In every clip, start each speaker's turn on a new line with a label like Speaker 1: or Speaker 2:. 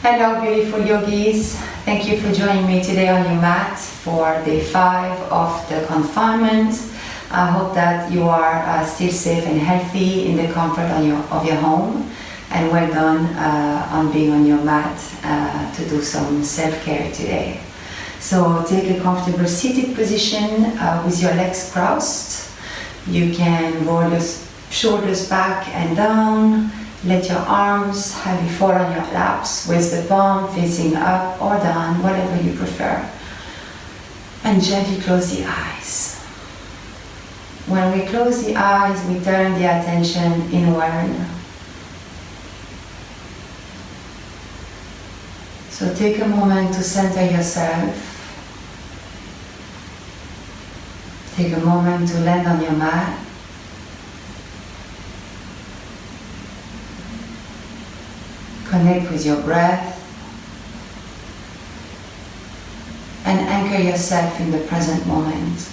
Speaker 1: Hello beautiful yogis, thank you for joining me today on your mat for day 5 of the confinement. I hope that you are still safe and healthy in the comfort of your home, and well done on being on your mat to do some self-care today. So take a comfortable seated position with your legs crossed. You can roll your shoulders back and down. Let your arms heavily fall on your laps with the palm facing up or down, whatever you prefer. And gently close the eyes. When we close the eyes, we turn the attention inward. So take a moment to center yourself. Take a moment to land on your mat. Connect with your breath and anchor yourself in the present moment.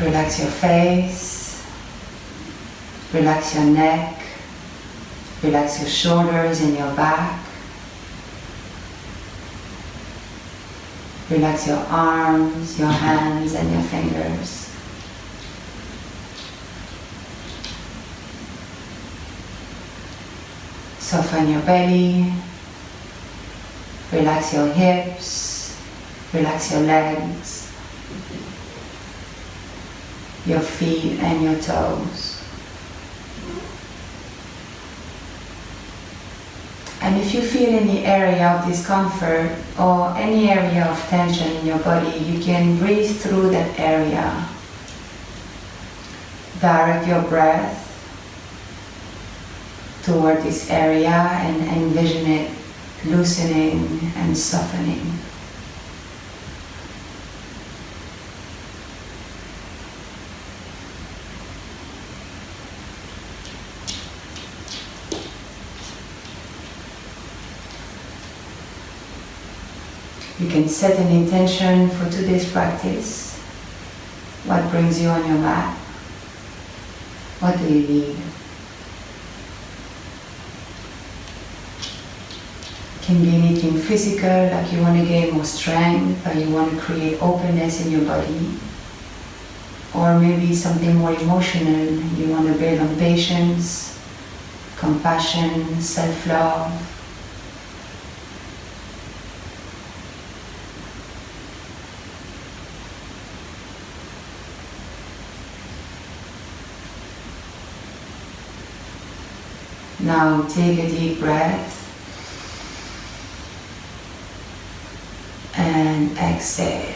Speaker 1: Relax your face, relax your neck, relax your shoulders and your back. Relax your arms, your hands and your fingers. Soften your belly. Relax your hips. Relax your legs, your feet and your toes. And if you feel any area of discomfort or any area of tension in your body, you can breathe through that area. Direct your breath toward this area and envision it loosening and softening. You can set an intention for today's practice. What brings you on your mat? What do you need? It can be anything physical, like you want to gain more strength, or you want to create openness in your body. Or maybe something more emotional, you want to build on patience, compassion, self-love. Now take a deep breath and exhale.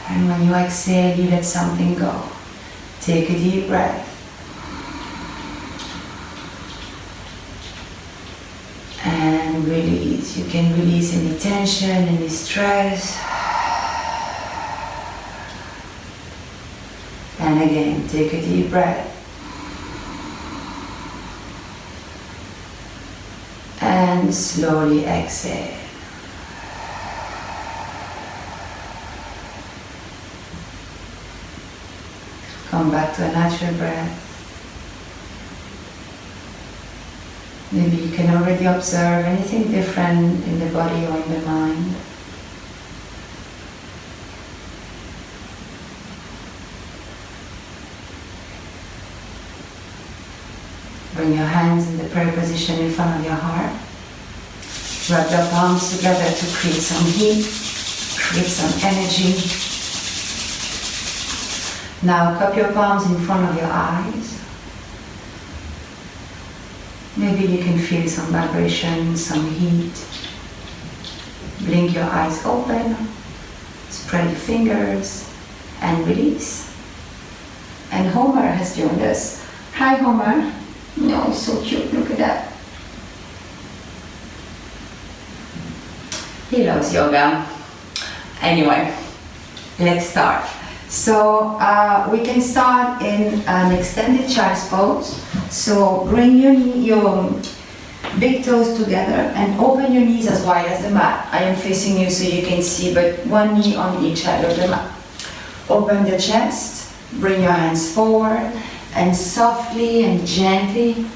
Speaker 1: And when you exhale, you let something go. Take a deep breath and release. You can release any tension, any stress. And again, take a deep breath. And slowly exhale. Come back to a natural breath. Maybe you can already observe anything different in the body or in the mind. Bring your hands in the prayer position in front of your heart. Rub your palms together to create some heat, create some energy. Now cup your palms in front of your eyes. Maybe you can feel some vibration, some heat. Blink your eyes open, spread your fingers, and release. And Homer has joined us. Hi Homer. No, he's so cute, look at that. He loves yoga. Anyway, let's start. So we can start in an extended child's pose. So bring your big toes together and open your knees as wide as the mat. I am facing you so you can see, but one knee on each side of the mat. Open the chest, bring your hands forward, and softly and gently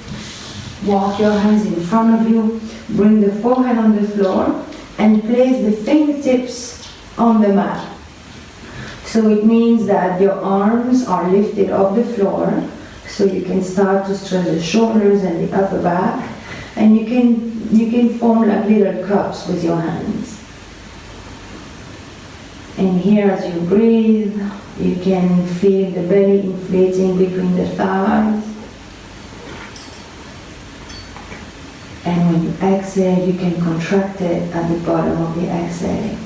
Speaker 1: walk your hands in front of you. Bring the forehead on the floor and place the fingertips on the mat. So it means that your arms are lifted off the floor, so you can start to stretch the shoulders and the upper back, and you can form like little cups with your hands. And here as you breathe, you can feel the belly inflating between the thighs. And when you exhale, you can contract it at the bottom of the exhale.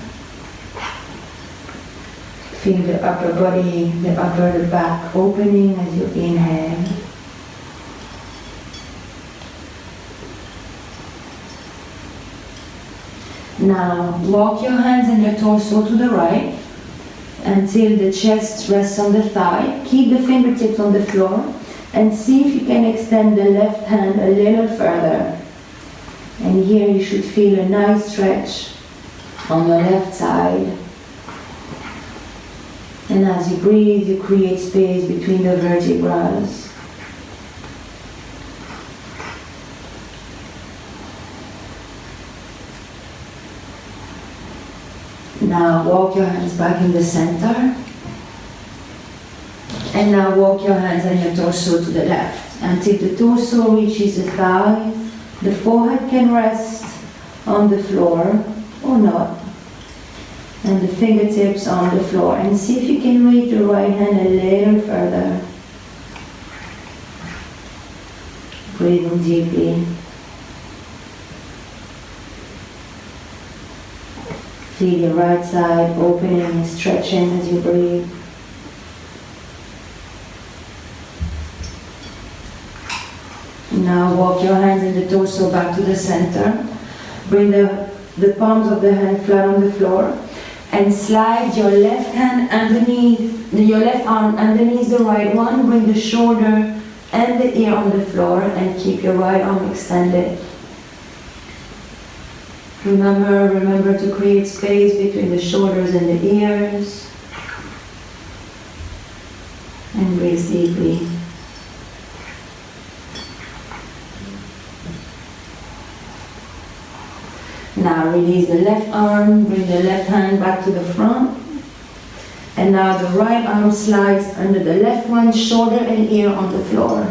Speaker 1: Feel the upper body, the back opening as you inhale. Now walk your hands and your torso to the right until the chest rests on the thigh. Keep the fingertips on the floor and see if you can extend the left hand a little further. And here you should feel a nice stretch on your left side. And as you breathe, you create space between the vertebrae. Now walk your hands back in the center. And now walk your hands and your torso to the left until the torso reaches the thighs. The forehead can rest on the floor or not. And the fingertips on the floor. And see if you can reach the right hand a little further. Breathing deeply. Feel your right side opening and stretching as you breathe. Now walk your hands and the torso back to the center. Bring the palms of the hand flat on the floor and slide your left hand underneath, your left arm underneath the right one. Bring the shoulder and the ear on the floor and keep your right arm extended. Remember to create space between the shoulders and the ears. And breathe deeply. Now release the left arm, bring the left hand back to the front. And now the right arm slides under the left one, shoulder and ear on the floor.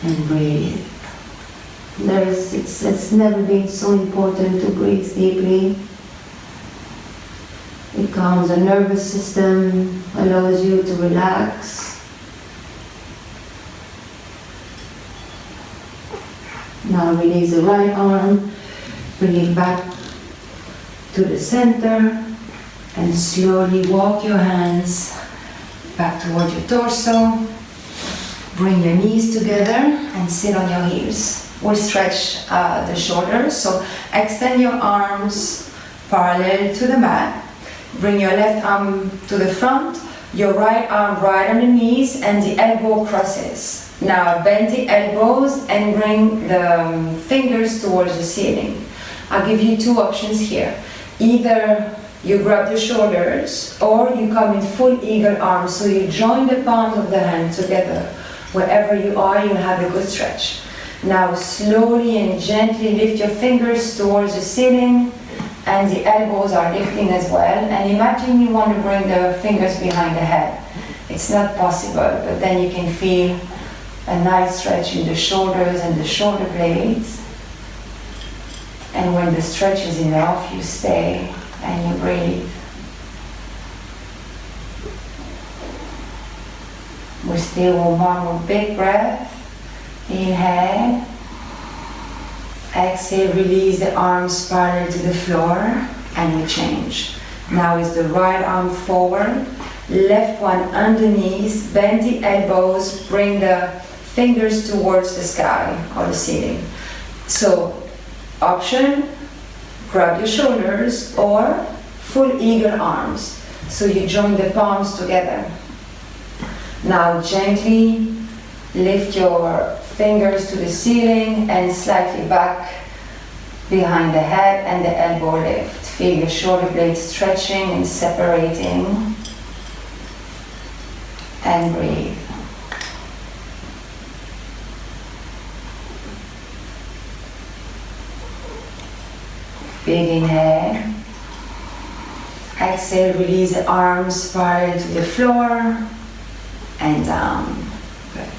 Speaker 1: And breathe. It's never been so important to breathe deeply. It calms the nervous system, allows you to relax. Now release the right arm, bring it back to the center, and slowly walk your hands back toward your torso. Bring your knees together and sit on your heels. We'll stretch the shoulders, so extend your arms parallel to the mat. Bring your left arm to the front, your right arm right on the knees, and the elbow crosses. Now bend the elbows and bring the fingers towards the ceiling. I'll give you two options here. Either you grab the shoulders or you come in full eagle arms, so you join the palms of the hand together. Wherever you are, you'll have a good stretch. Now slowly and gently lift your fingers towards the ceiling, and the elbows are lifting as well. And imagine you want to bring the fingers behind the head. It's not possible, but then you can feel a nice stretch in the shoulders and the shoulder blades. And when the stretch is enough, you stay and you breathe. We still one more big breath. Inhale. Exhale, release the arms parallel to the floor, and we change. Now is the right arm forward, left one underneath, bend the elbows, bring the fingers towards the sky or the ceiling. So, option, grab your shoulders, or full eagle arms. So you join the palms together. Now gently lift your fingers to the ceiling and slightly back behind the head and the elbow lift. Feel your shoulder blades stretching and separating. And breathe. Big inhale. Exhale, release the arms parallel to the floor and down. Good.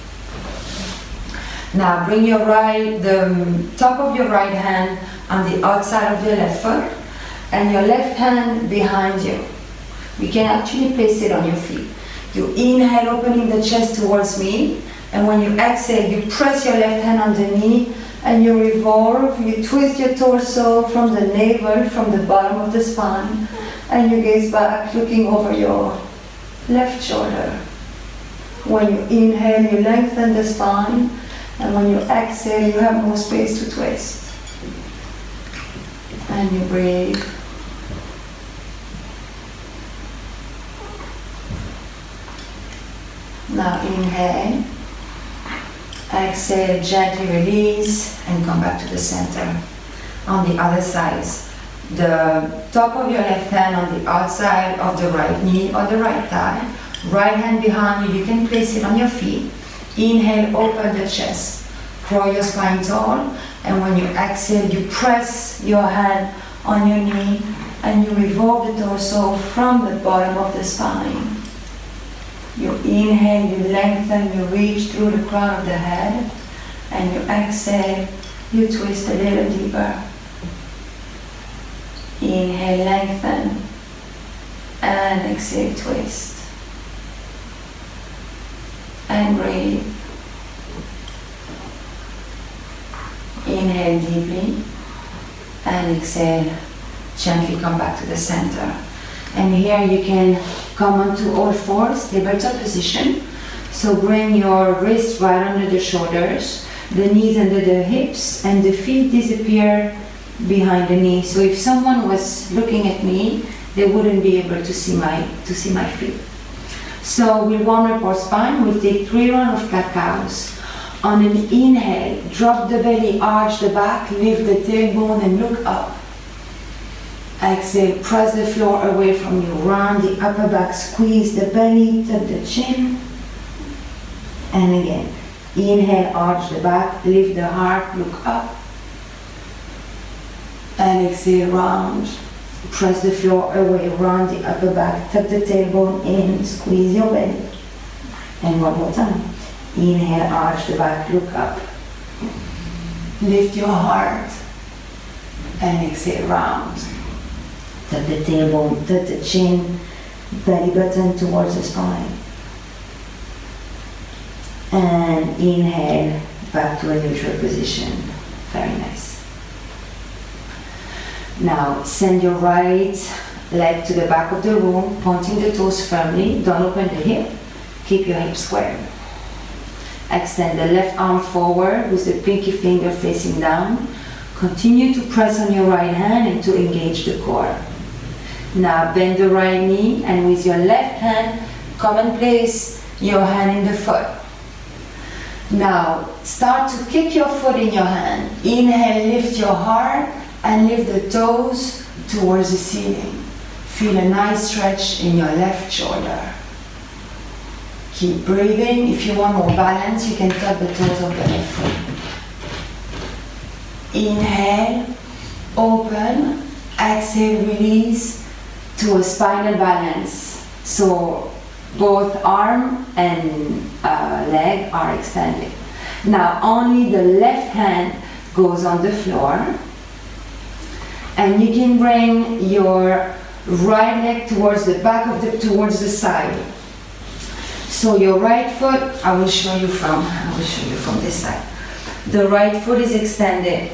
Speaker 1: Now bring the top of your right hand on the outside of your left foot and your left hand behind you. You can actually place it on your feet. You inhale, opening the chest towards me, and when you exhale, you press your left hand on the knee and you revolve. You twist your torso from the navel, from the bottom of the spine, and you gaze back, looking over your left shoulder. When you inhale, you lengthen the spine, and when you exhale, you have more space to twist. And you breathe. Now inhale, exhale, gently release, and come back to the center. On the other side, the top of your left hand on the outside of the right knee or the right thigh, right hand behind you, you can place it on your feet. Inhale, open the chest, draw your spine tall, and when you exhale, you press your hand on your knee and you revolve the torso from the bottom of the spine. You inhale, you lengthen, you reach through the crown of the head, and you exhale, you twist a little deeper. Inhale, lengthen, and exhale, twist. And breathe. Inhale deeply, and exhale, gently come back to the center. And here you can come onto all fours, tabletop position. So bring your wrists right under the shoulders, the knees under the hips, and the feet disappear behind the knee. So if someone was looking at me, they wouldn't be able to see my feet. So with one report spine, we'll take 3 rounds of cat-cows. On an inhale, drop the belly, arch the back, lift the tailbone and look up. Exhale, press the floor away from you, round the upper back, squeeze the belly, tap the chin. And again, inhale, arch the back, lift the heart, look up. And exhale, round, press the floor away, round the upper back, tuck the tailbone in, squeeze your belly. And one more time. Inhale, arch the back, look up. Lift your heart. And exhale, round. Tuck the tailbone, tuck the chin, belly button towards the spine. And inhale, back to a neutral position. Very nice. Now, send your right leg to the back of the room, pointing the toes firmly. Don't open the hip. Keep your hips square. Extend the left arm forward with the pinky finger facing down. Continue to press on your right hand and to engage the core. Now bend the right knee and with your left hand, come and place your hand in the foot. Now start to kick your foot in your hand. Inhale, lift your heart and lift the toes towards the ceiling. Feel a nice stretch in your left shoulder. Keep breathing. If you want more balance, you can tuck the toes of the left foot. Inhale, open, exhale, release to a spinal balance. So both arm and leg are extended. Now only the left hand goes on the floor. And you can bring your right leg towards the back of towards the side. So your right foot, I will show you from this side. The right foot is extended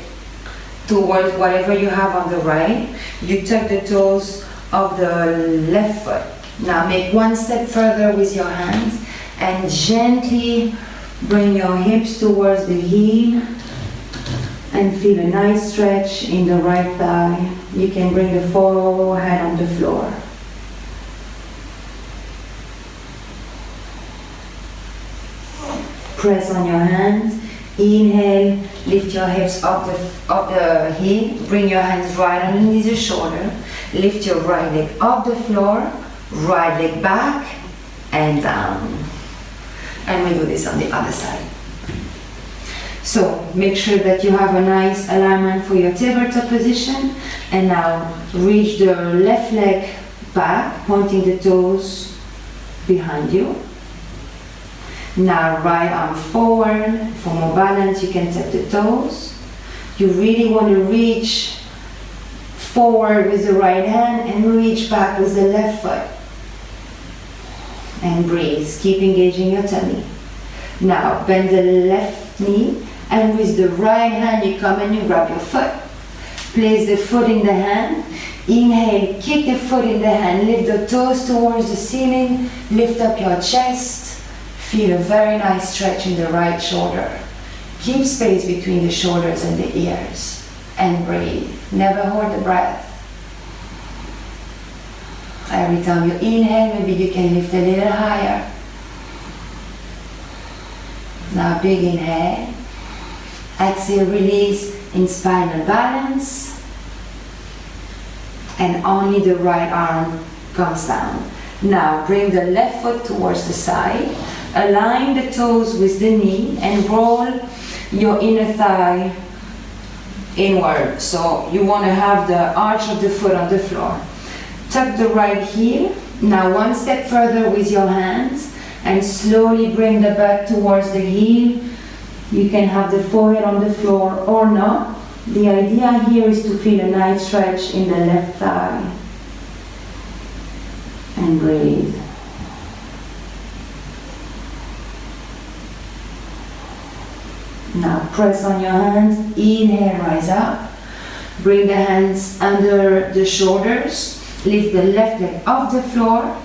Speaker 1: towards whatever you have on the right. You tuck the toes of the left foot. Now make one step further with your hands and gently bring your hips towards the heel and feel a nice stretch in the right thigh. You can bring the forehead on the floor. Press on your hands. Inhale, lift your hips off the heel, bring your hands right underneath the shoulder, lift your right leg off the floor, right leg back and down. And we do this on the other side. So make sure that you have a nice alignment for your tabletop position, and now reach the left leg back, pointing the toes behind you. Now right arm forward. For more balance, you can tap the toes. You really want to reach forward with the right hand and reach back with the left foot. And breathe. Keep engaging your tummy. Now bend the left knee, and with the right hand you come and you grab your foot. Place the foot in the hand. Inhale, kick the foot in the hand, lift the toes towards the ceiling, lift up your chest. Feel a very nice stretch in the right shoulder. Keep space between the shoulders and the ears. And breathe. Never hold the breath. Every time you inhale, maybe you can lift a little higher. Now big inhale. Exhale, release in spinal balance. And only the right arm comes down. Now bring the left foot towards the side. Align the toes with the knee and roll your inner thigh inward. So you want to have the arch of the foot on the floor. Tuck the right heel. Now one step further with your hands and slowly bring the back towards the heel. You can have the forehead on the floor or not. The idea here is to feel a nice stretch in the left thigh. And breathe. Now press on your hands. Inhale, rise up. Bring the hands under the shoulders. Lift the left leg off the floor.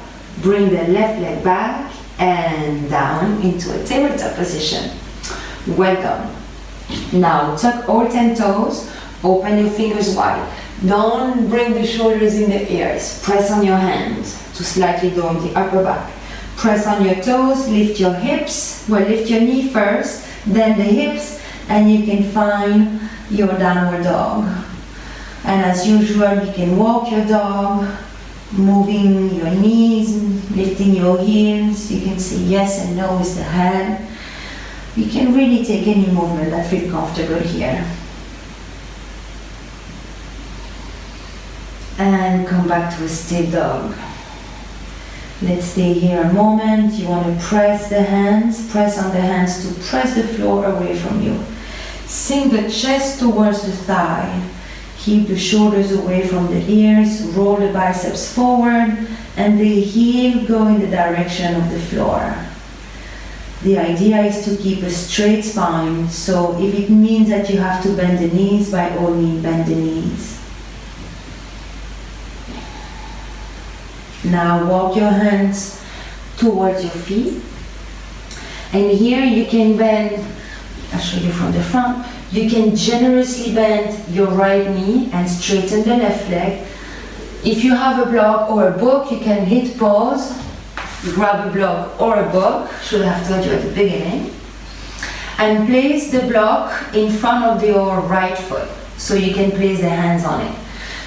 Speaker 1: Bring the left leg back and down into a tabletop position. Well done. Now tuck all 10 toes. Open your fingers wide. Don't bring the shoulders in the ears. Press on your hands to slightly go on the upper back. Press on your toes. Lift your hips. Well, lift your knee first, then the hips, and you can find your downward dog. And as usual, you can walk your dog, moving your knees, lifting your heels. You can say yes and no with the head. You can really take any movement that feels comfortable here. And come back to a still dog. Let's stay here a moment. You want to press the hands, press on the hands to press the floor away from you. Sink the chest towards the thigh. Keep the shoulders away from the ears. Roll the biceps forward and the heel go in the direction of the floor. The idea is to keep a straight spine, so if it means that you have to bend the knees, by all means bend the knees. Now walk your hands towards your feet. And here you can bend, I'll show you from the front, you can generously bend your right knee and straighten the left leg. If you have a block or a book, you can hit pause, grab a block or a book, should have told you at the beginning, and place the block in front of your right foot so you can place the hands on it.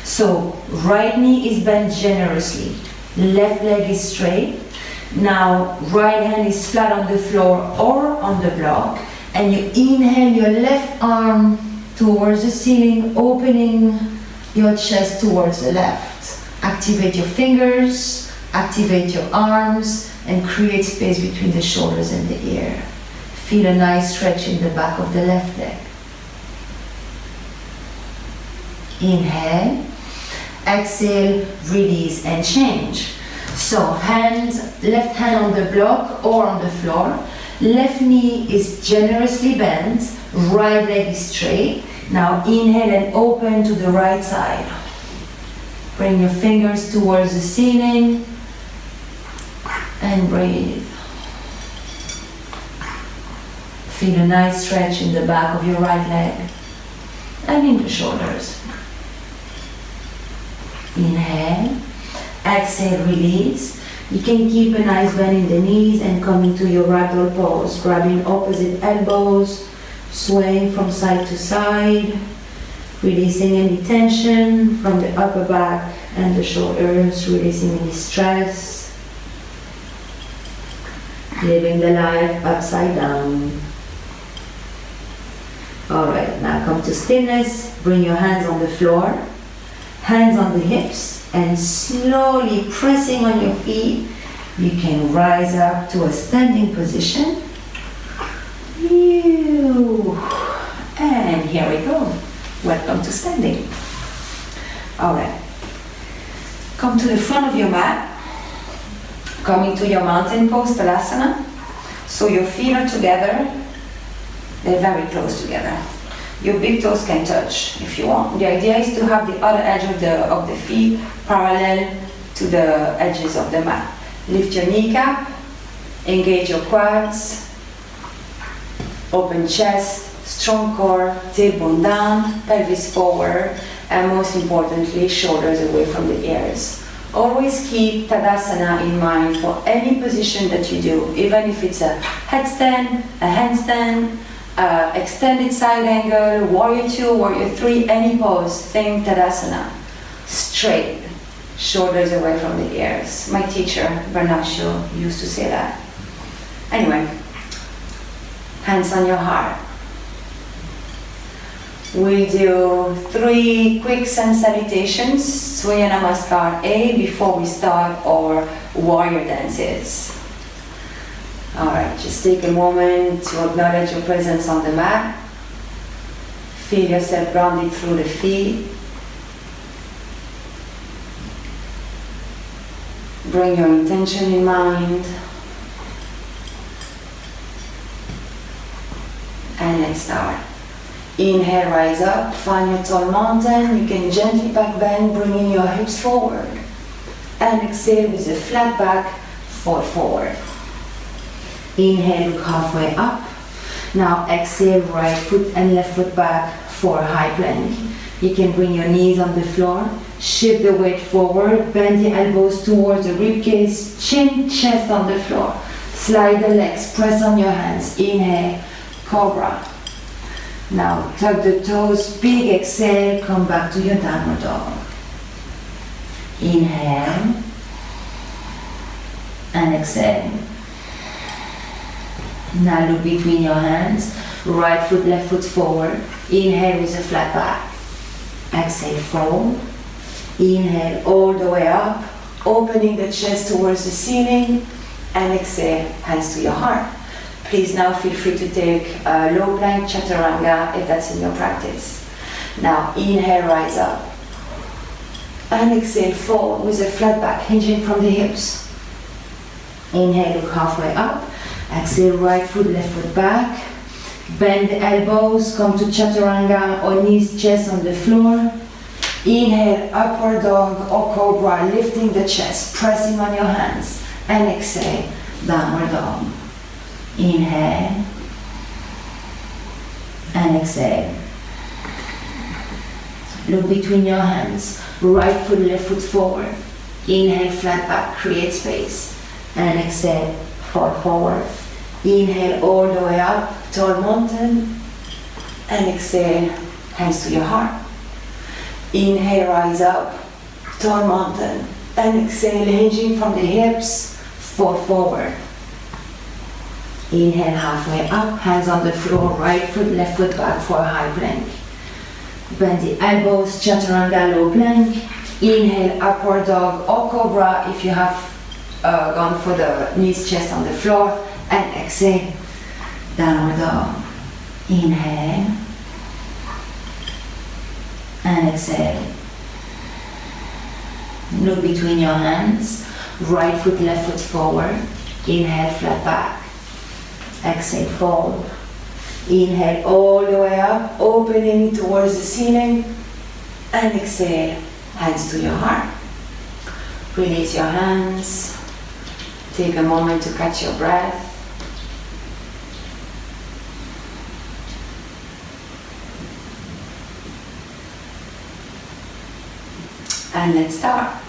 Speaker 1: So right knee is bent generously, left leg is straight. Now right hand is flat on the floor or on the block, and you inhale your left arm towards the ceiling, opening your chest towards the left. Activate your fingers, activate your arms, and create space between the shoulders and the ear. Feel a nice stretch in the back of the left leg. Inhale, exhale, release and change. So left hand on the block or on the floor. Left knee is generously bent, right leg is straight. Now inhale and open to the right side. Bring your fingers towards the ceiling and breathe. Feel a nice stretch in the back of your right leg and in the shoulders. Inhale, exhale, release. You can keep a nice bend in the knees and come into your ragdoll pose, grabbing opposite elbows, swaying from side to side, releasing any tension from the upper back and the shoulders, releasing any stress, living the life upside down. Alright, now come to stillness, bring your hands on the floor, hands on the hips, and slowly pressing on your feet, you can rise up to a standing position. And here we go. Welcome to standing. Alright. Come to the front of your mat. Coming to your mountain pose, Savasana. So your feet are together. They're very close together. Your big toes can touch if you want. The idea is to have the other edge of the feet parallel to the edges of the mat. Lift your kneecap, engage your quads, open chest, strong core, tailbone down, pelvis forward, and most importantly, shoulders away from the ears. Always keep Tadasana in mind for any position that you do, even if it's a headstand, a handstand, extended side angle, warrior 2, warrior 3, any pose, think Tadasana. Straight, shoulders away from the ears. My teacher, Bernascio, used to say that. Anyway, hands on your heart. We do 3 quick sun salutations, Surya Namaskar A, before we start our warrior dances. Alright, just take a moment to acknowledge your presence on the mat. Feel yourself grounded through the feet. Bring your intention in mind. And let's start. Inhale, rise up, find your tall mountain. You can gently back bend, bringing your hips forward. And exhale with a flat back, fall forward. Inhale, look halfway up. Now exhale, right foot and left foot back for a high plank. You can bring your knees on the floor, shift the weight forward, bend the elbows towards the ribcage, chin, chest on the floor. Slide the legs, press on your hands. Inhale, cobra. Now tuck the toes, big exhale, come back to your downward dog. Inhale and exhale. Now look between your hands, right foot, left foot forward. Inhale with a flat back. Exhale, fold. Inhale all the way up, opening the chest towards the ceiling. And exhale, hands to your heart. Please now feel free to take a low plank chaturanga if that's in your practice. Now inhale, rise up. And exhale, fold with a flat back, hinging from the hips. Inhale, look halfway up. Exhale, right foot, left foot back. Bend the elbows, come to chaturanga or knees, chest on the floor. Inhale, upward dog or cobra, lifting the chest, pressing on your hands. And exhale, downward dog. Inhale and exhale. Look between your hands, right foot, left foot forward. Inhale, flat back, create space. And exhale, fall forward. Inhale all the way up, tall mountain. And exhale, hands to your heart. Inhale, rise up, tall mountain. And exhale, hinging from the hips, fall forward. Inhale, halfway up, hands on the floor, right foot, left foot back for a high plank. Bend the elbows, chaturanga, low plank. Inhale, upward dog or cobra if you have gone for the knees, chest on the floor. And exhale, downward dog. Inhale. And exhale. Look between your hands, right foot, left foot forward. Inhale, flat back. Exhale, fold. Inhale all the way up, opening towards the ceiling. And exhale, hands to your heart. Release your hands. Take a moment to catch your breath. And let's start.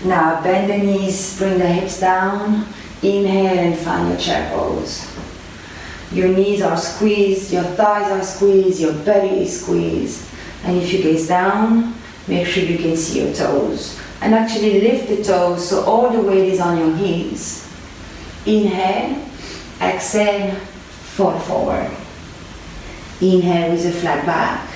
Speaker 1: Now bend the knees, bring the hips down. Inhale and find your chair pose. Your knees are squeezed, your thighs are squeezed, your belly is squeezed. And if you gaze down, make sure you can see your toes. And actually lift the toes so all the weight is on your heels. Inhale, exhale, fall forward. Inhale with a flat back.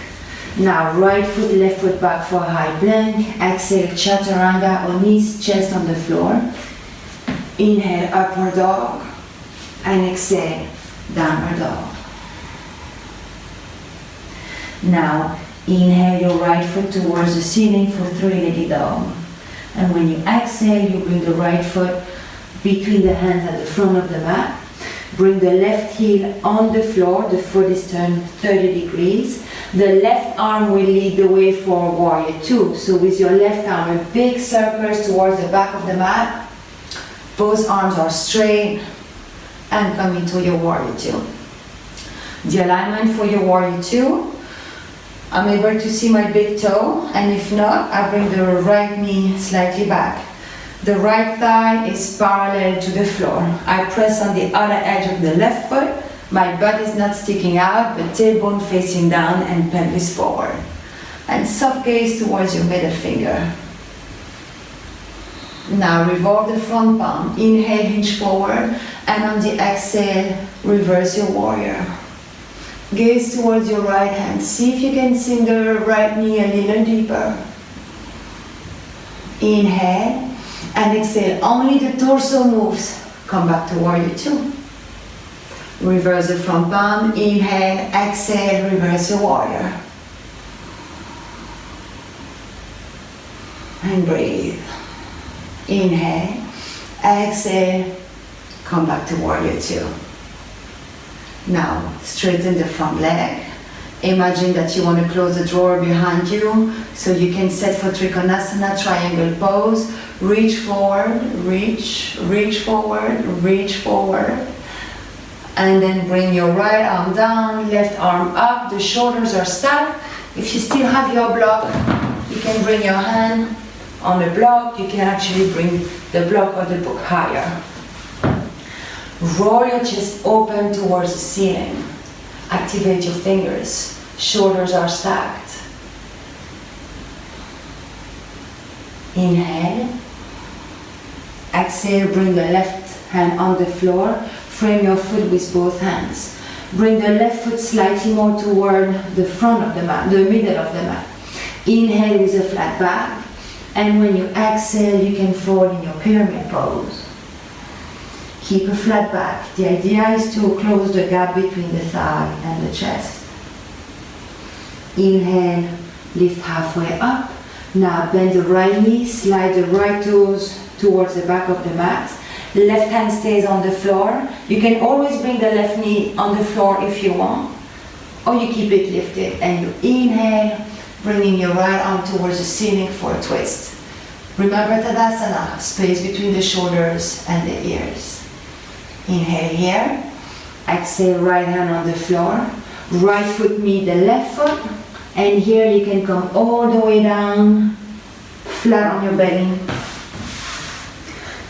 Speaker 1: Now right foot, left foot back for a high plank. Exhale, chaturanga or knees, chest on the floor. Inhale, upward dog. And exhale, downward dog. Now inhale your right foot towards the ceiling for three-legged dog. And when you exhale, you bring the right foot between the hands at the front of the mat. Bring the left heel on the floor, the foot is turned 30 degrees. The left arm will lead the way for Warrior 2. So with your left arm, a big circles towards the back of the mat. Both arms are straight and come into your Warrior 2. The alignment for your Warrior 2, I'm able to see my big toe, and if not, I bring the right knee slightly back. The right thigh is parallel to the floor. I press on the other edge of the left foot. My butt is not sticking out, but tailbone facing down and pelvis forward. And soft gaze towards your middle finger. Now revolve the front palm. Inhale, hinge forward, and on the exhale, reverse your warrior. Gaze towards your right hand. See if you can sink the right knee a little deeper. Inhale and exhale. Only the torso moves. Come back to Warrior 2. Reverse the front palm. Inhale, exhale, reverse your warrior. And breathe. Inhale, exhale, come back to Warrior 2. Now, straighten the front leg. Imagine that you want to close the drawer behind you so you can set for Trikonasana, triangle pose. Reach forward, reach forward, reach forward. And then bring your right arm down, left arm up, the shoulders are stacked. If you still have your block, you can bring your hand on the block. You can actually bring the block or the book higher. Roll your chest open towards the ceiling. Activate your fingers. Shoulders are stacked. Inhale. Exhale, bring the left hand on the floor. Frame your foot with both hands. Bring the left foot slightly more toward the front of the mat, the middle of the mat. Inhale with a flat back. And when you exhale, you can fall in your pyramid pose. Keep a flat back. The idea is to close the gap between the thigh and the chest. Inhale, lift halfway up. Now bend the right knee, slide the right toes towards the back of the mat. Left hand stays on the floor. You can always bring the left knee on the floor if you want, or you keep it lifted and you inhale, bringing your right arm towards the ceiling for a twist. Remember Tadasana, space between the shoulders and the ears. Inhale here, exhale, right hand on the floor, right foot meet the left foot, and here you can come all the way down, flat on your belly.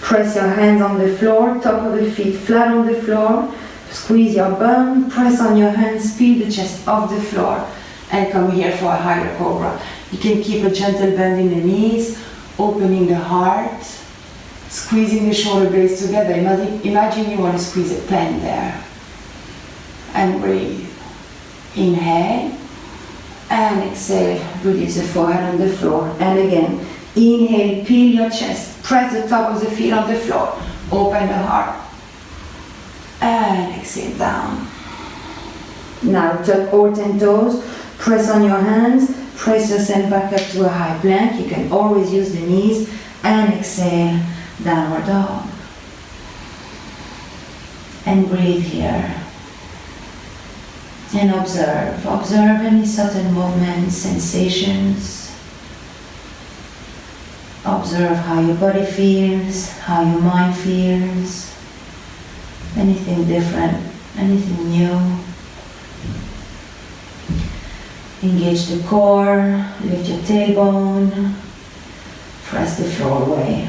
Speaker 1: Press your hands on the floor, top of the feet flat on the floor, squeeze your bum, press on your hands, peel the chest off the floor, and come here for a higher cobra. You can keep a gentle bend in the knees, opening the heart, squeezing the shoulder blades together. Imagine you want to squeeze a pen there. And breathe. Inhale. And exhale. Release the forehead on the floor. And again, inhale, peel your chest. Press the top of the feet on the floor. Open the heart. And exhale down. Now tuck all 10 toes. Press on your hands. Press yourself back up to a high plank. You can always use the knees. And exhale. Downward dog. And breathe here. And observe. Observe any subtle movements, sensations. Observe how your body feels, how your mind feels. Anything different, anything new. Engage the core, lift your tailbone, press the floor away.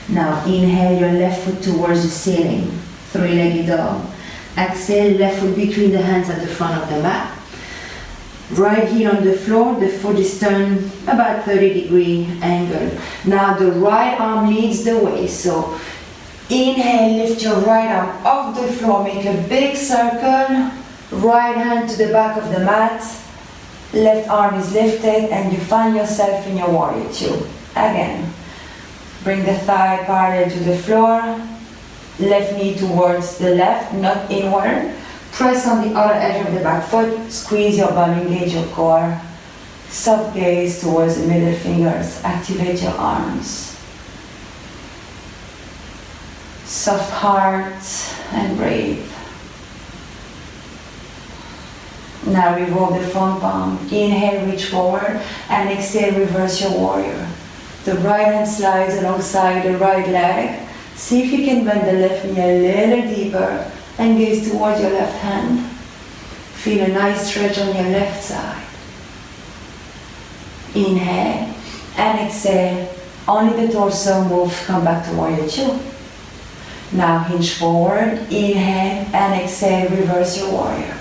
Speaker 1: Now inhale your left foot towards the ceiling. three-legged dog. Exhale, left foot between the hands at the front of the mat. Right heel on the floor, the foot is turned about 30-degree angle. Now the right arm leads the way, so inhale, lift your right arm off the floor, make a big circle, right hand to the back of the mat, left arm is lifted, and you find yourself in your warrior two. Again, bring the thigh parallel to the floor, left knee towards the left, not inward. Press on the outer edge of the back foot, squeeze your bum, engage your core. Soft gaze towards the middle fingers, activate your arms. Soft heart and breathe. Now revolve the front palm. Inhale, reach forward, and exhale, reverse your warrior. The right hand slides alongside the right leg. See if you can bend the left knee a little deeper and gaze towards your left hand. Feel a nice stretch on your left side. Inhale and exhale. Only the torso moves. Come back to warrior two. Now hinge forward. Inhale and exhale. Reverse your warrior.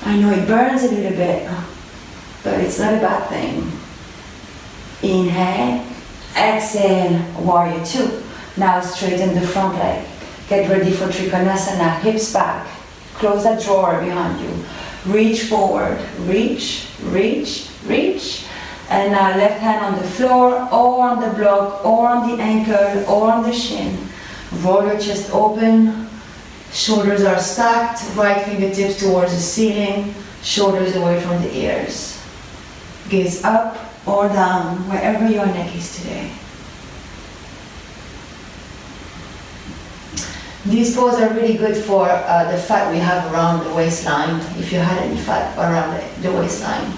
Speaker 1: I know it burns a little bit, but it's not a bad thing. Inhale. Exhale. Warrior two. Now straighten the front leg. Get ready for Trikonasana, hips back. Close that drawer behind you. Reach forward, reach, reach, reach. And now left hand on the floor, or on the block, or on the ankle, or on the shin. Roll your chest open. Shoulders are stacked. Right fingertips towards the ceiling. Shoulders away from the ears. Gaze up or down, wherever your neck is today. These poses are really good for the fat we have around the waistline, if you had any fat around the waistline.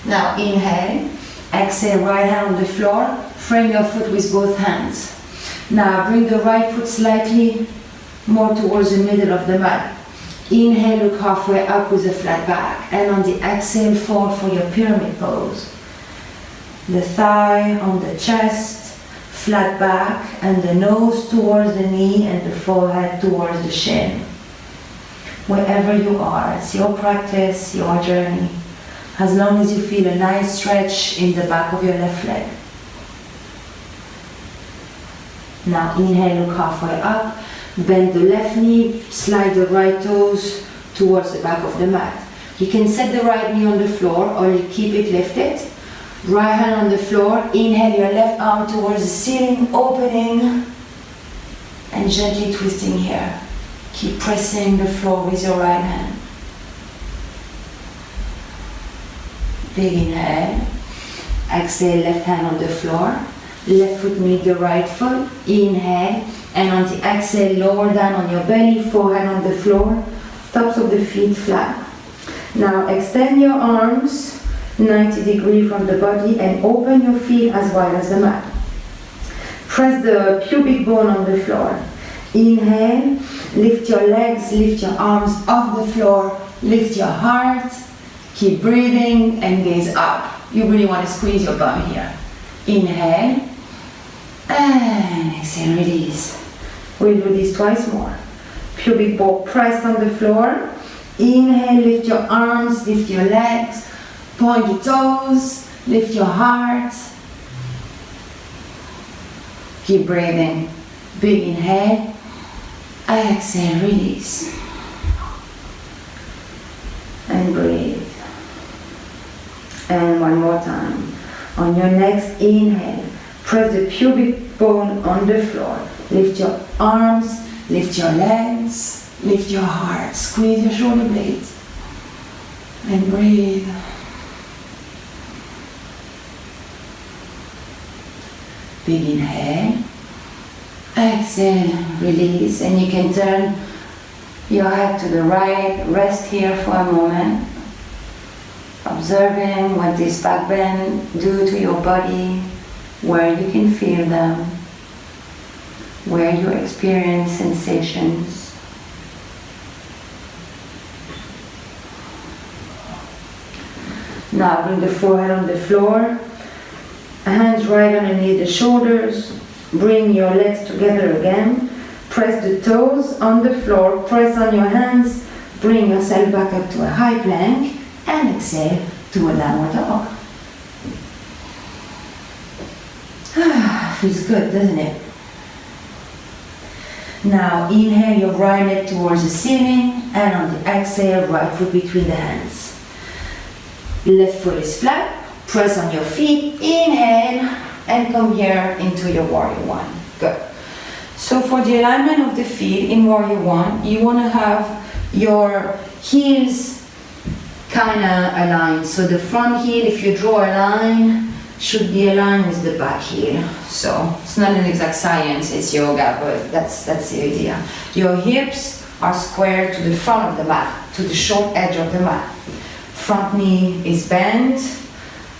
Speaker 1: Now inhale, exhale, right hand on the floor, frame your foot with both hands. Now bring the right foot slightly more towards the middle of the mat. Inhale, look halfway up with a flat back, and on the exhale, fall for your pyramid pose. The thigh on the chest, flat back, and the nose towards the knee and the forehead towards the shin. Wherever you are, it's your practice, your journey. As long as you feel a nice stretch in the back of your left leg. Now inhale, look halfway up, bend the left knee, slide the right toes towards the back of the mat. You can set the right knee on the floor or you keep it lifted. Right hand on the floor, inhale your left arm towards the ceiling, opening and gently twisting here. Keep pressing the floor with your right hand. Big inhale. Exhale, left hand on the floor. Left foot meet the right foot. Inhale. And on the exhale, lower down on your belly, forehead on the floor, tops of the feet flat. Now extend your arms 90 degrees from the body and open your feet as wide as the mat. Press the pubic bone on the floor. Inhale, lift your legs, lift your arms off the floor, lift your heart, keep breathing and gaze up. You really want to squeeze your bum here. Inhale and exhale, release. We'll do this twice more. Pubic bone pressed on the floor. Inhale, lift your arms, lift your legs, point your toes, lift your heart. Keep breathing. Big inhale. Exhale, release. And breathe. And one more time. On your next inhale, press the pubic bone on the floor. Lift your arms, lift your legs, lift your heart. Squeeze your shoulder blades. And breathe. Big inhale. Exhale, release. And you can turn your head to the right. Rest here for a moment. Observing what this back bend do to your body, where you can feel them, where you experience sensations. Now bring the forehead on the floor, hands right underneath the shoulders, bring your legs together again, Press the toes on the floor, press on your hands, bring yourself back up to a high plank, and exhale to a downward dog. Feels good, doesn't it? Now inhale your right leg towards the ceiling, and on the exhale, right foot between the hands. Left foot is flat, press on your feet, inhale, and come here into your Warrior One. Good. So for the alignment of the feet in Warrior One, you want to have your heels kind of aligned. So the front heel, if you draw a line, should be aligned with the back heel. So it's not an exact science, it's yoga, but that's the idea. Your hips are square to the front of the mat, to the short edge of the mat. Front knee is bent,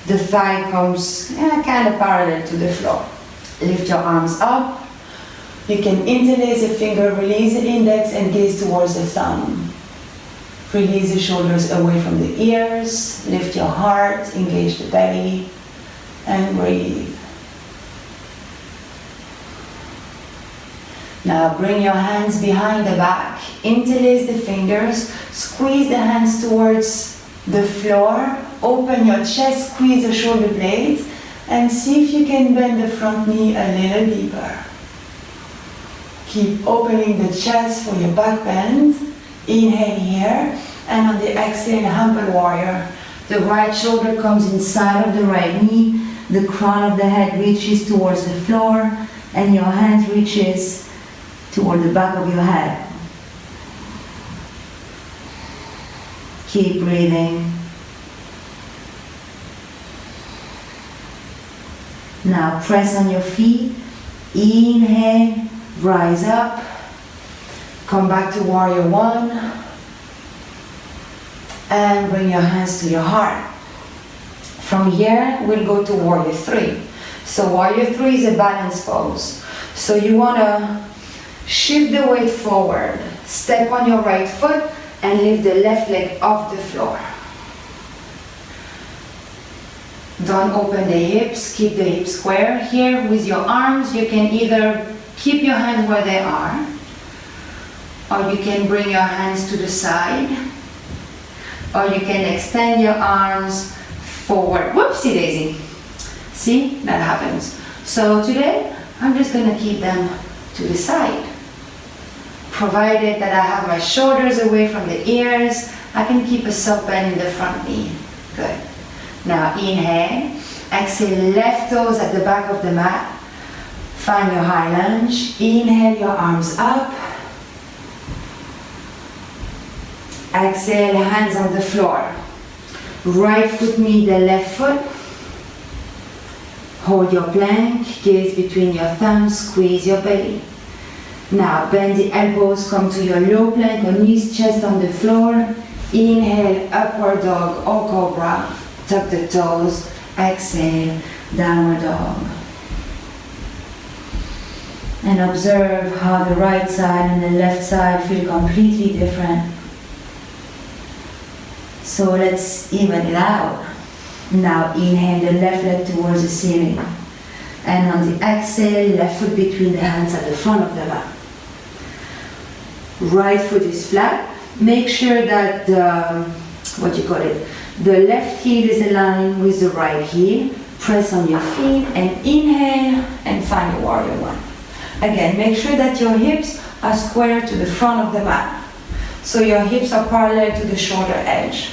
Speaker 1: the thigh comes kind of parallel to the floor. Lift your arms up. You can interlace a finger, release the index and gaze towards the thumb. Release the shoulders away from the ears, lift your heart, engage the belly, and breathe. Now bring your hands behind the back, interlace the fingers, squeeze the hands towards the floor, open your chest, squeeze the shoulder blades, and see if you can bend the front knee a little deeper. Keep opening the chest for your back bend. Inhale here, and on the exhale, humble warrior. The right shoulder comes inside of the right knee, the crown of the head reaches towards the floor, and your hand reaches toward the back of your head. Keep breathing. Now press on your feet, inhale, rise up, come back to Warrior One, and bring your hands to your heart. From here, we'll go to Warrior Three. So Warrior Three is a balance pose. So you want to shift the weight forward, step on your right foot, and lift the left leg off the floor. Don't open the hips, keep the hips square. Here with your arms, you can either keep your hands where they are, or you can bring your hands to the side, or you can extend your arms forward. Whoopsie daisy. See, that happens. So today, I'm just going to keep them to the side. Provided that I have my shoulders away from the ears, I can keep a soft bend in the front knee. Good. Now inhale, exhale, left toes at the back of the mat. Find your high lunge. Inhale, your arms up. Exhale, hands on the floor. Right foot meet the left foot. Hold your plank, gaze between your thumbs, squeeze your belly. Now bend the elbows, come to your low plank or knees, chest on the floor. Inhale, upward dog or cobra. Tuck the toes. Exhale, downward dog. And observe how the right side and the left side feel completely different. So let's even it out. Now inhale the left leg towards the ceiling. And on the exhale, left foot between the hands at the front of the mat. Right foot is flat. Make sure that the left heel is aligned with the right heel. Press on your feet and inhale and find your Warrior One. Again, make sure that your hips are square to the front of the mat. So your hips are parallel to the shoulder edge.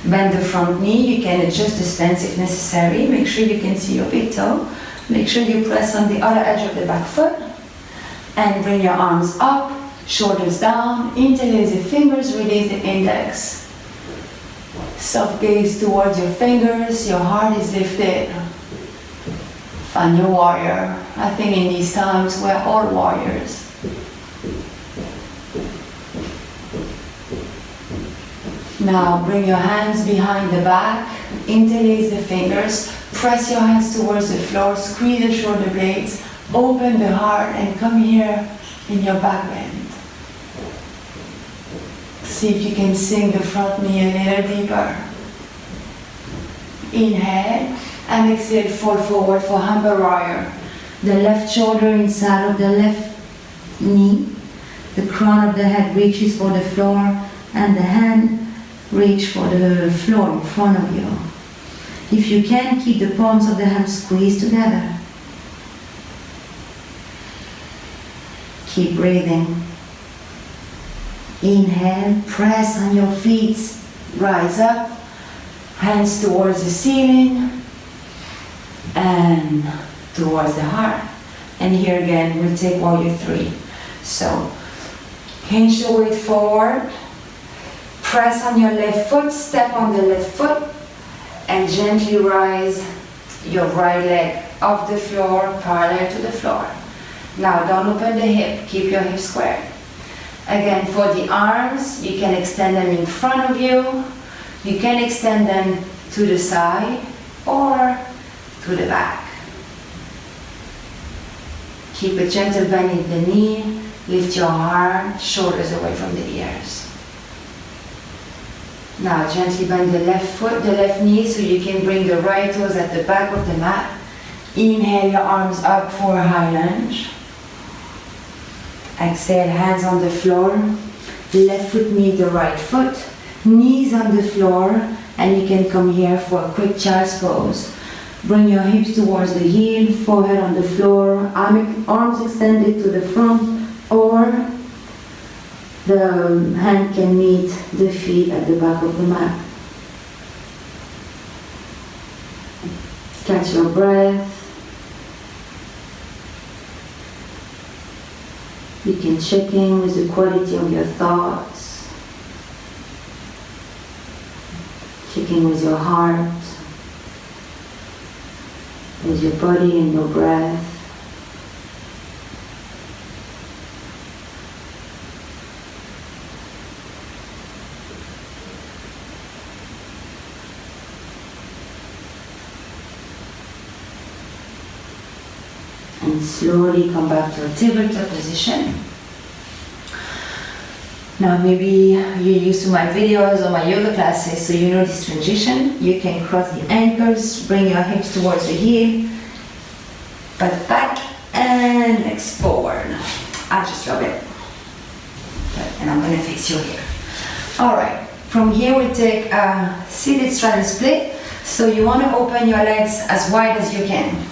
Speaker 1: Bend the front knee. You can adjust the stance if necessary. Make sure you can see your big toe. Make sure you press on the other edge of the back foot. And bring your arms up, shoulders down. Interlace the fingers, release the index. Soft gaze towards your fingers. Your heart is lifted. Find your warrior. I think in these times we're all warriors. Now bring your hands behind the back, interlace the fingers, press your hands towards the floor, squeeze the shoulder blades, open the heart and come here in your back bend. See if you can sink the front knee a little deeper. Inhale and exhale, fall forward for humble warrior. The left shoulder inside of the left knee. The crown of the head reaches for the floor and the hand reach for the floor in front of you. If you can, keep the palms of the hands squeezed together. Keep breathing. Inhale, press on your feet, rise up, hands towards the ceiling and towards the heart. And here again, we'll take Warrior 3. So, hinge the weight forward, press on your left foot, step on the left foot, and gently rise your right leg off the floor, parallel to the floor. Now, don't open the hip, keep your hip square. Again, for the arms, you can extend them in front of you, you can extend them to the side or to the back. Keep a gentle bend in the knee, lift your heart, shoulders away from the ears. Now gently bend the left foot, the left knee, so you can bring the right toes at the back of the mat. Inhale your arms up for a high lunge. Exhale, hands on the floor. Left foot meets the right foot. Knees on the floor, and you can come here for a quick child's pose. Bring your hips towards the heel, forehead on the floor, arms extended to the front, or the hand can meet the feet at the back of the mat. Catch your breath. You can check in with the quality of your thoughts. Check in with your heart, with your body and your breath. And slowly come back to a tabletop position. Now maybe you're used to my videos or my yoga classes, so you know this transition. You can cross the ankles, bring your hips towards the heel, butt back and legs forward. I just love it. And I'm going to fix you here. Alright, from here we take a seated straddle split. So you want to open your legs as wide as you can.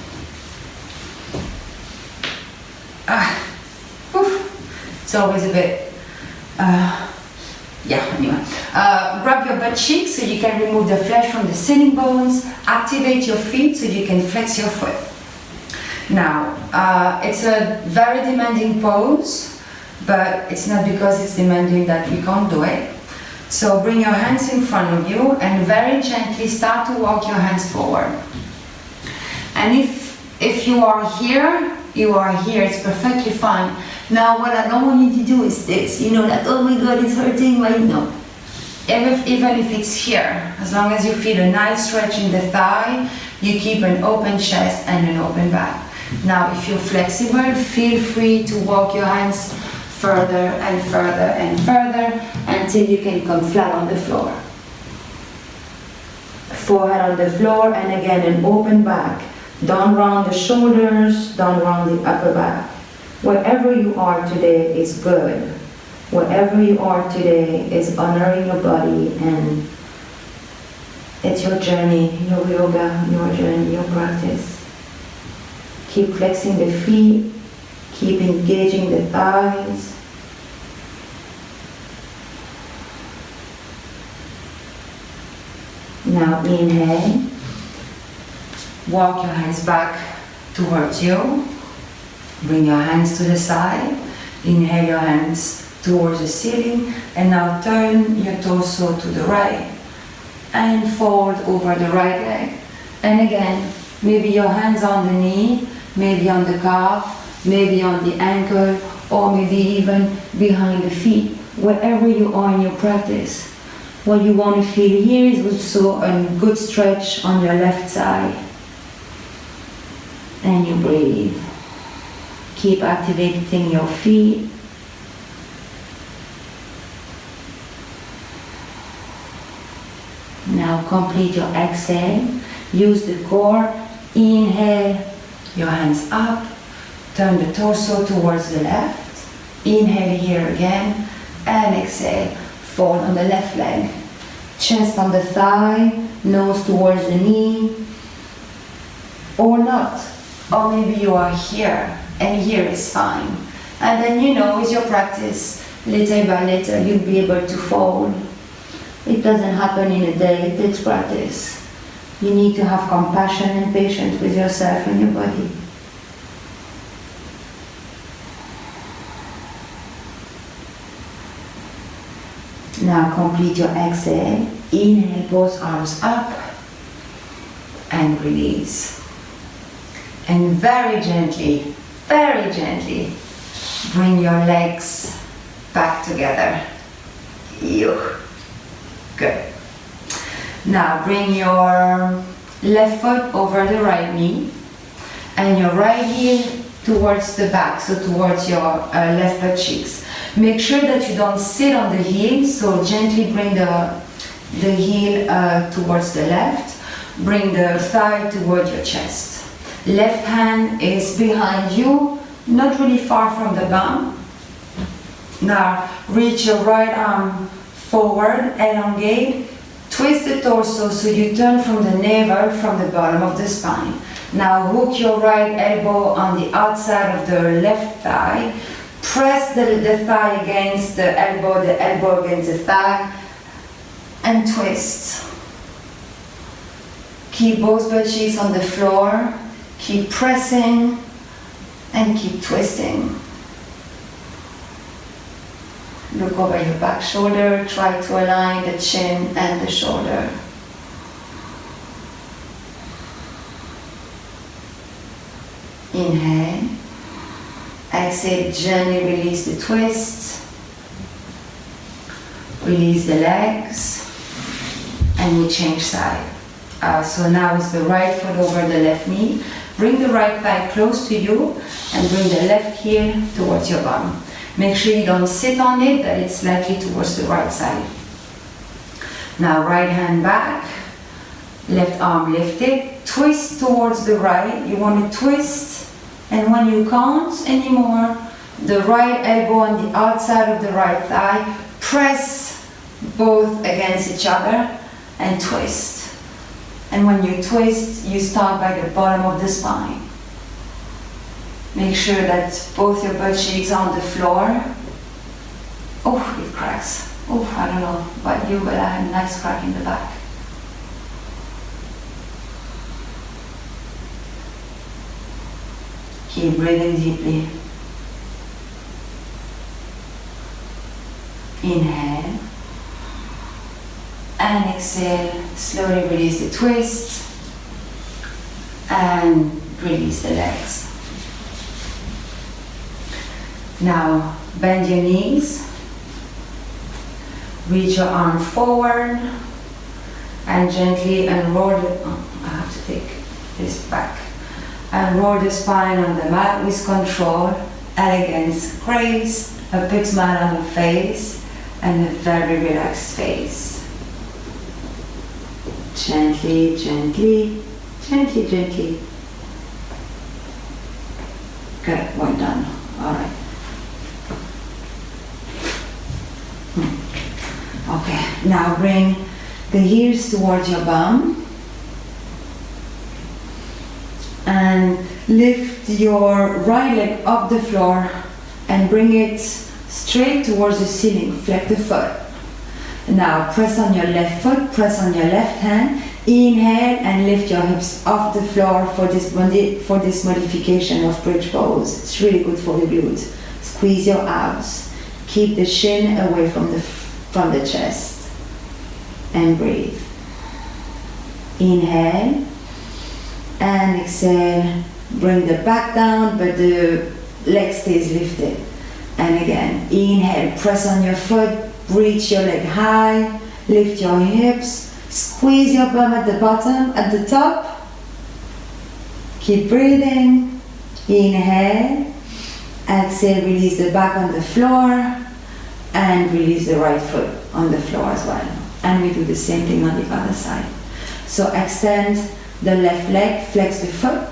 Speaker 1: It's always a bit, anyway. Grab your butt cheeks so you can remove the flesh from the sitting bones. Activate your feet so you can flex your foot. Now, it's a very demanding pose, but it's not because it's demanding that we can't do it. So bring your hands in front of you and very gently start to walk your hands forward. And if you are here, it's perfectly fine. Now what I don't want you to do is this, that, oh my God, it's hurting, no. Even if it's here, as long as you feel a nice stretch in the thigh, you keep an open chest and an open back. Now if you're flexible, feel free to walk your hands further and further and further until you can come flat on the floor. Forehead on the floor, and again an open back. Don't round the shoulders, don't round the upper back. Wherever you are today is good. Wherever you are today is honoring your body, and it's your journey, your yoga, your journey, your practice. Keep flexing the feet, keep engaging the thighs. Now inhale. Walk your hands back towards you. Bring your hands to the side. Inhale your hands towards the ceiling. And now turn your torso to the right. And fold over the right leg. And again, maybe your hands on the knee, maybe on the calf, maybe on the ankle, or maybe even behind the feet. Wherever you are in your practice. What you want to feel here is also a good stretch on your left side. And you breathe. Keep activating your feet. Now complete your exhale. Use the core. Inhale, your hands up. Turn the torso towards the left. Inhale here again, and exhale. Fold on the left leg. Chest on the thigh, nose towards the knee, or not. Or maybe you are here, and here is fine. And then, with your practice, little by little, you'll be able to fold. It doesn't happen in a day, it takes practice. You need to have compassion and patience with yourself and your body. Now complete your exhale. Inhale, both arms up and release. And very gently, bring your legs back together. Good. Now bring your left foot over the right knee and your right heel towards the back, so towards your left butt cheeks. Make sure that you don't sit on the heel, so gently bring the heel towards the left. Bring the thigh toward your chest. Left hand is behind you, not really far from the bum. Now reach your right arm forward, elongate, twist the torso so you turn from the navel, from the bottom of the spine. Now hook your right elbow on the outside of the left thigh. Press the thigh against the elbow against the thigh, and twist. Keep both butt cheeks on the floor. Keep pressing and keep twisting. Look over your back shoulder. Try to align the chin and the shoulder. Inhale. Exhale, gently release the twist. Release the legs. And we change side. So now it's the right foot over the left knee. Bring the right thigh close to you and bring the left heel towards your bum. Make sure you don't sit on it, that it's slightly towards the right side. Now right hand back, left arm lifted, twist towards the right. You want to twist, and when you can't anymore, the right elbow on the outside of the right thigh, press both against each other and twist. And when you twist, you start by the bottom of the spine. Make sure that both your butt cheeks are on the floor. Oh, it cracks. Oh, I don't know about you, but I had a nice crack in the back. Keep breathing deeply. Inhale. And exhale. Slowly release the twist. And release the legs. Now, bend your knees, reach your arm forward, and gently unroll I have to take this back. And roll the spine on the mat with control, elegance, grace, a big smile on the face, and a very relaxed face. Gently, gently, gently, gently. Good, well done. All right. Okay, now bring the heels towards your bum and lift your right leg off the floor and bring it straight towards the ceiling. Flex the foot. Now press on your left foot, press on your left hand. Inhale and lift your hips off the floor for this modification of bridge pose. It's really good for the glutes. Squeeze your abs. Keep the shin away from the chest. And breathe. Inhale. And exhale. Bring the back down, but the leg stays lifted. And again, inhale. Press on your foot. Reach your leg high. Lift your hips. Squeeze your bum at the bottom, at the top. Keep breathing. Inhale. Exhale, release the back on the floor. And release the right foot on the floor as well. And we do the same thing on the other side. So extend the left leg, flex the foot.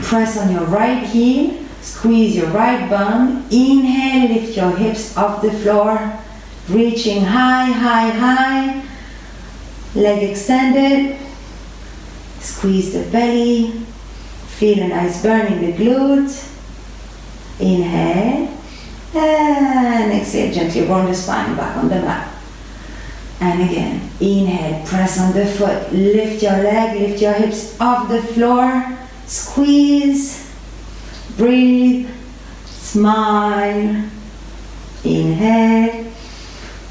Speaker 1: Press on your right heel. Squeeze your right bum. Inhale, lift your hips off the floor. Reaching high, high, high. Leg extended. Squeeze the belly. Feel a nice burn in the glute. Inhale. And exhale, gently roll the spine back on the mat. And again, inhale, press on the foot. Lift your leg, lift your hips off the floor. Squeeze. Breathe. Smile. Inhale.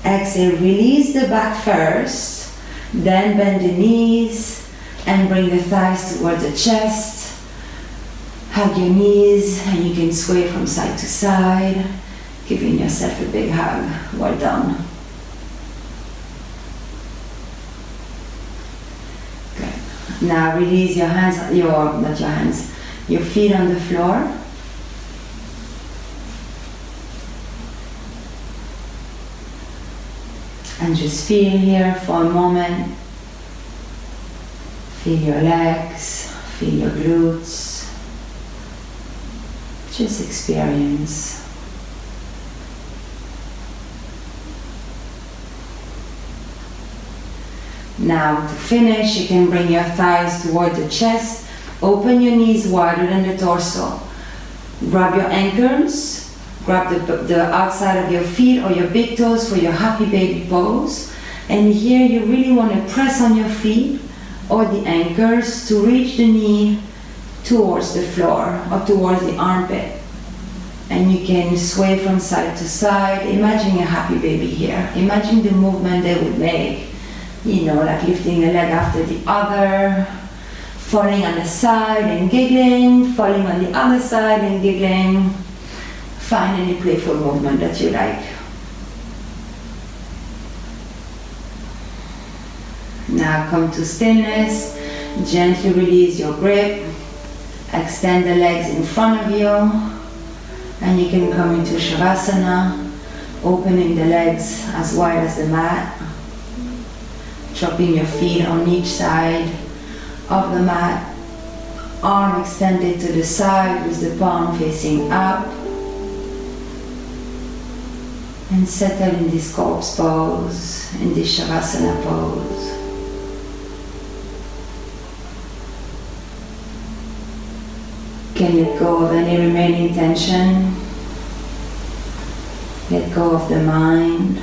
Speaker 1: Exhale, release the back first. Then bend the knees and bring the thighs toward the chest. Hug your knees and you can sway from side to side, giving yourself a big hug. Well done. Good. Now release your hands, your feet on the floor. And just feel here for a moment. Feel your legs, feel your glutes. Just experience. Now to finish, you can bring your thighs toward the chest. Open your knees wider than the torso. Grab your ankles. Grab the outside of your feet or your big toes for your happy baby pose. And here you really want to press on your feet or the ankles to reach the knee towards the floor or towards the armpit. And you can sway from side to side. Imagine a happy baby here. Imagine the movement they would make. You know, like lifting a leg after the other, falling on the side and giggling, falling on the other side and giggling. Find any playful movement that you like. Now come to stillness. Gently release your grip. Extend the legs in front of you. And you can come into Savasana, opening the legs as wide as the mat. Dropping your feet on each side of the mat. Arm extended to the side with the palm facing up. And settle in this corpse pose, in this Savasana pose. Can let go of any remaining tension. Let go of the mind.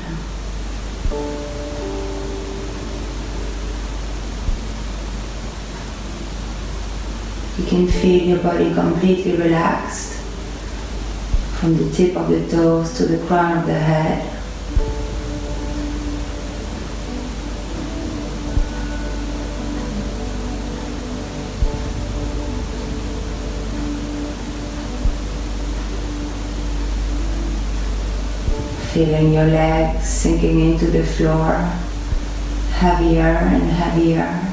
Speaker 1: You can feel your body completely relaxed. From the tip of the toes to the crown of the head. Feeling your legs sinking into the floor, heavier and heavier.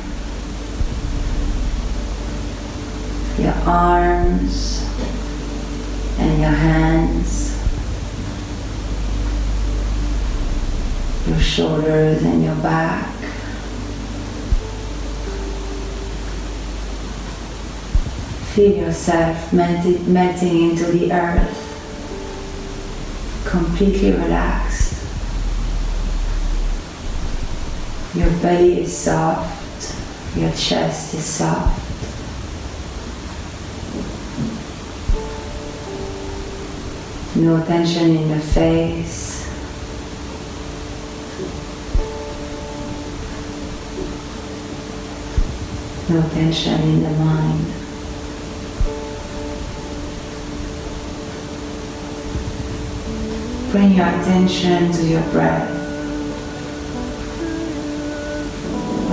Speaker 1: Your arms and your hands, your shoulders and your back. Feel yourself melting into the earth, completely relaxed. Your belly is soft, your chest is soft. No tension in the face. No tension in the mind. Bring your attention to your breath.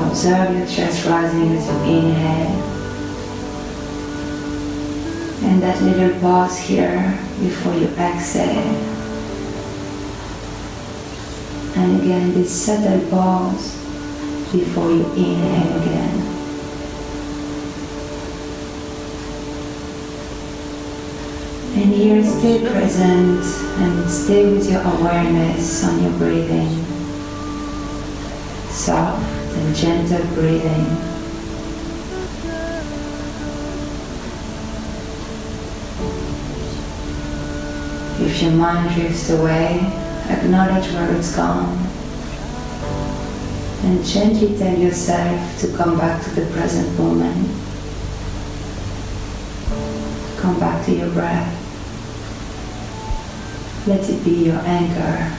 Speaker 1: Observe your chest rising as you inhale. And that little pause here before you exhale. And again, this subtle pause before you inhale again. And here, stay present and stay with your awareness on your breathing. Soft and gentle breathing. If your mind drifts away, acknowledge where it's gone and gently tell yourself to come back to the present moment. Come back to your breath. Let it be your anchor.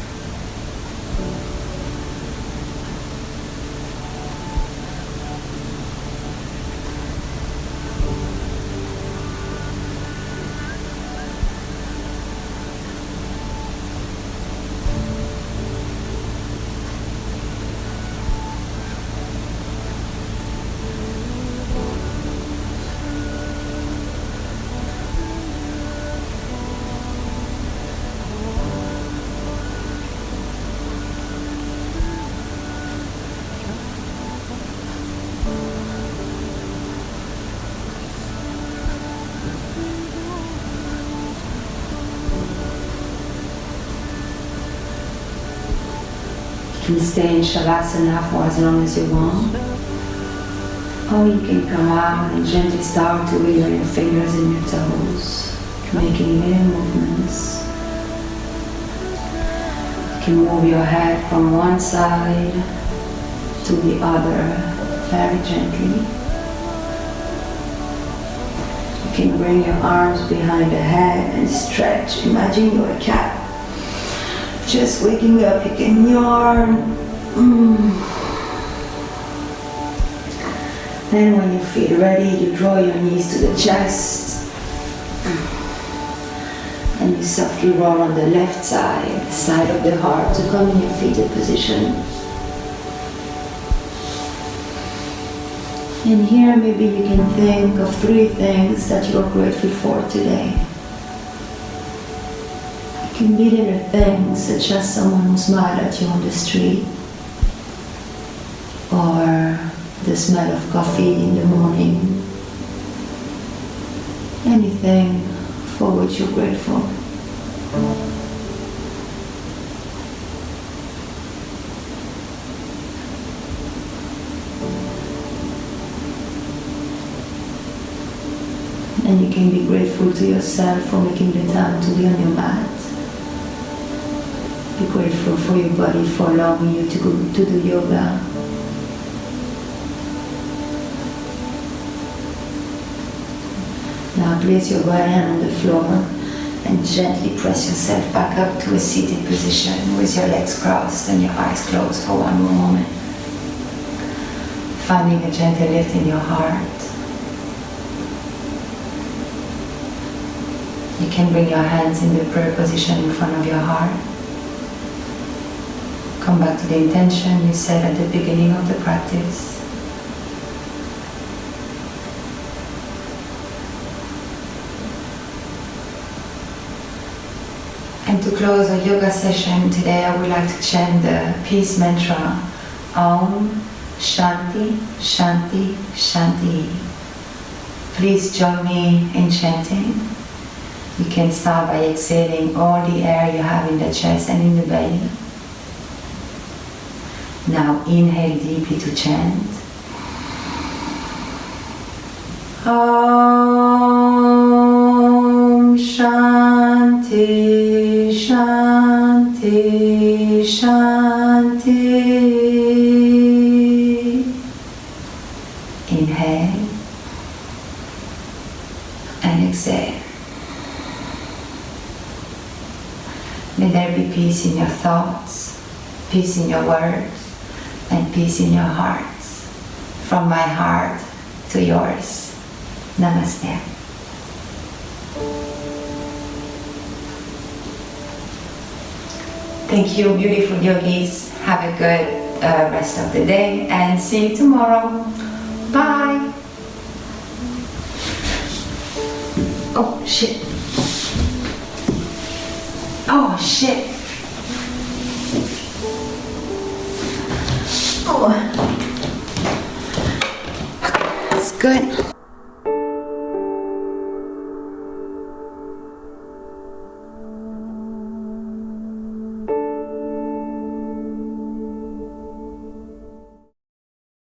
Speaker 1: You can stay in Savasana for as long as you want, or you can come out and gently start to wiggle your fingers and your toes, making little movements. You can move your head from one side to the other very gently. You can bring your arms behind the head and stretch. Imagine you're a cat. Just waking up, you can yawn. Then when you feel ready, you draw your knees to the chest. And you softly roll on the left side, side of the heart, to come in your fetal position. And here maybe you can think of 3 things that you're grateful for today. It can be little things such as someone who smiled at you on the street, or the smell of coffee in the morning. Anything for which you're grateful. And you can be grateful to yourself for making the time to be on your mat. Be grateful for your body for allowing you to do yoga. Now place your right hand on the floor and gently press yourself back up to a seated position with your legs crossed and your eyes closed for one more moment. Finding a gentle lift in your heart. You can bring your hands in the prayer position in front of your heart. Come back to the intention you set at the beginning of the practice. And to close our yoga session today, I would like to chant the peace mantra, Om Shanti Shanti Shanti. Please join me in chanting. You can start by exhaling all the air you have in the chest and in the belly. Now inhale deeply to chant. Om Shanti Shanti Shanti. Inhale and exhale. May there be peace in your thoughts, peace in your words, and peace in your hearts. From my heart to yours. Namaste. Thank you, beautiful yogis. Have a good rest of the day and see you tomorrow. Bye. Oh, shit. Oh, shit. Oh. That's good.